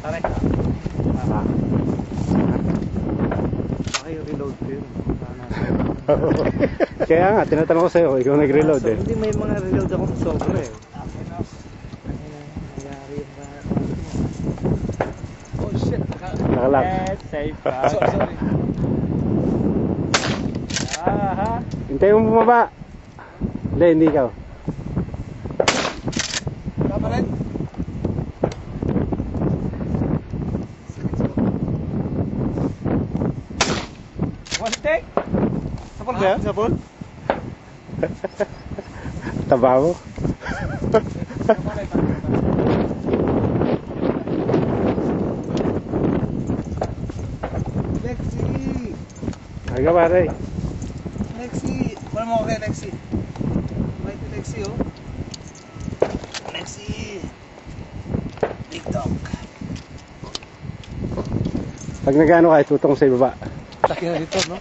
Tara. Ay, reload ko yun. Kaya nga, tinatanong ko sa'yo, ikaw nag-reload eh. Hindi, may mga reload akong sobra eh. Oh shit. Nakalak. Safe. Sorry. Hintay mo bumaba. Hindi ikaw. Tama rin. One take. Sapol ba yan? Sapol? Taba mo. Lexi! Ay ka pare. Lexi! Wala mo ako kay Lexi. Mighty Lexi oh. Lexi! Big dog. Pag nagano ka, tutong sa ibaba. Laki na dito no?